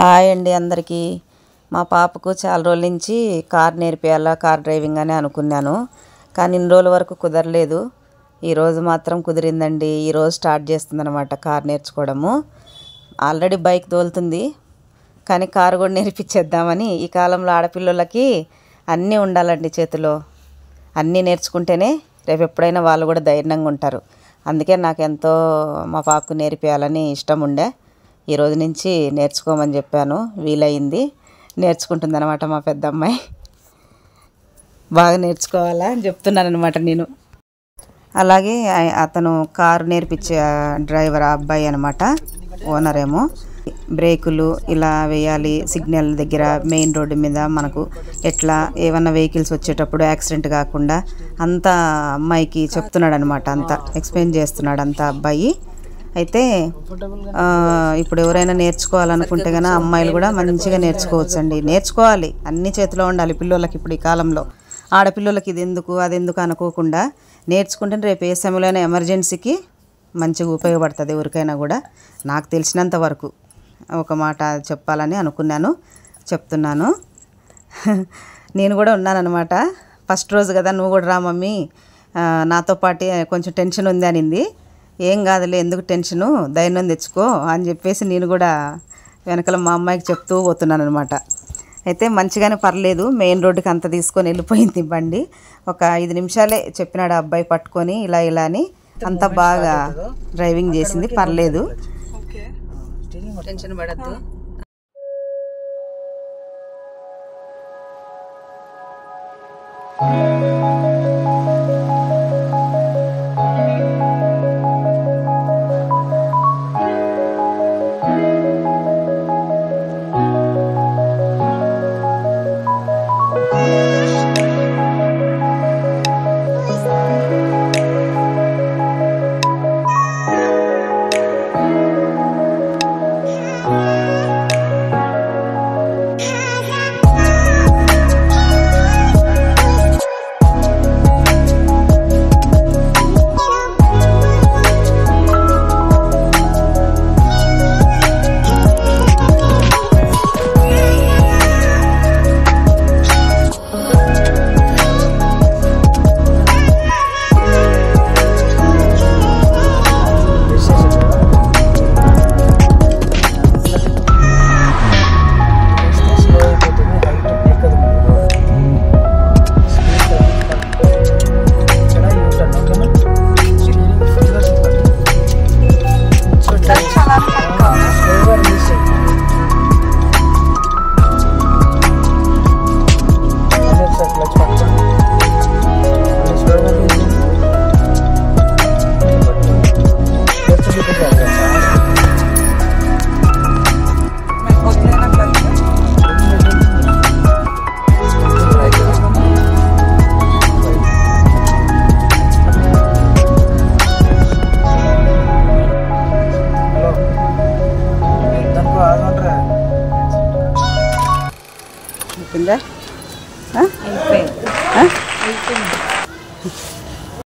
Hi అండి అందరికీ. మా పాపకు చాలా రోజుల నుంచి కార్ నేర్పియాలా, కార్ డ్రైవింగ్ అని అనుకున్నాను. కానీ ఇన్ని రోజుల వరకు కుదరలేదు. ఈరోజు మాత్రం కుదిరిందండి. ఈరోజు స్టార్ట్ చేస్తుందన్నమాట కార్ నేర్చుకోవడము. ఆల్రెడీ బైక్ తోలుతుంది, కానీ కారు కూడా నేర్పించేద్దామని. ఈ కాలంలో ఆడపిల్లలకి అన్నీ ఉండాలండి చేతిలో. అన్నీ నేర్చుకుంటేనే రేపు ఎప్పుడైనా వాళ్ళు కూడా ధైర్యంగా ఉంటారు. అందుకే నాకు ఎంతో మా పాపకు నేర్పియాలని ఇష్టం ఉండే. ఈరోజు నుంచి నేర్చుకోమని చెప్పాను. వీలైంది, నేర్చుకుంటుందన్నమాట మా పెద్ద అమ్మాయి. బాగా నేర్చుకోవాలా అని చెప్తున్నాను అనమాట నేను. అలాగే అతను కారు నేర్పించే డ్రైవర్ అబ్బాయి అనమాట, ఓనర్ ఏమో. బ్రేకులు ఇలా వేయాలి, సిగ్నల్ దగ్గర, మెయిన్ రోడ్డు మీద మనకు ఎట్లా ఏమన్నా వెహికల్స్ వచ్చేటప్పుడు యాక్సిడెంట్ కాకుండా అంతా అమ్మాయికి చెప్తున్నాడు అనమాట. అంతా ఎక్స్ప్లెయిన్ చేస్తున్నాడు అంతా అబ్బాయి. అయితే ఇప్పుడు ఎవరైనా నేర్చుకోవాలనుకుంటే కనుక అమ్మాయిలు కూడా మంచిగా నేర్చుకోవచ్చండి. నేర్చుకోవాలి, అన్ని చేతిలో ఉండాలి పిల్లలకి. ఇప్పుడు ఈ కాలంలో ఆడపిల్లలకి ఇది ఎందుకు అది ఎందుకు అనుకోకుండా నేర్చుకుంటే రేపు ఏ సమయంలో ఎమర్జెన్సీకి మంచిగా ఉపయోగపడుతుంది ఎవరికైనా కూడా. నాకు తెలిసినంత వరకు ఒక మాట చెప్పాలని అనుకున్నాను, చెప్తున్నాను. నేను కూడా ఉన్నానన్నమాట. ఫస్ట్ రోజు కదా, నువ్వు కూడా రా మమ్మీ నాతో పాటు, కొంచెం టెన్షన్ ఉంది అనింది. ఏం కాదులే, ఎందుకు టెన్షను, ధైర్యం తెచ్చుకో అని చెప్పేసి నేను కూడా వెనకాల మా అమ్మాయికి చెప్తూ పోతున్నాను అనమాట. అయితే మంచిగానే పర్లేదు, మెయిన్ రోడ్డుకి అంత తీసుకొని వెళ్ళిపోయింది బండి. ఒక 5 నిమిషాలే చెప్పినాడు అబ్బాయి పట్టుకొని ఇలా ఇలా అని. అంత బాగా డ్రైవింగ్ చేసింది, పర్లేదు. టెన్షన్ పడద్దు. అయిపోయింది.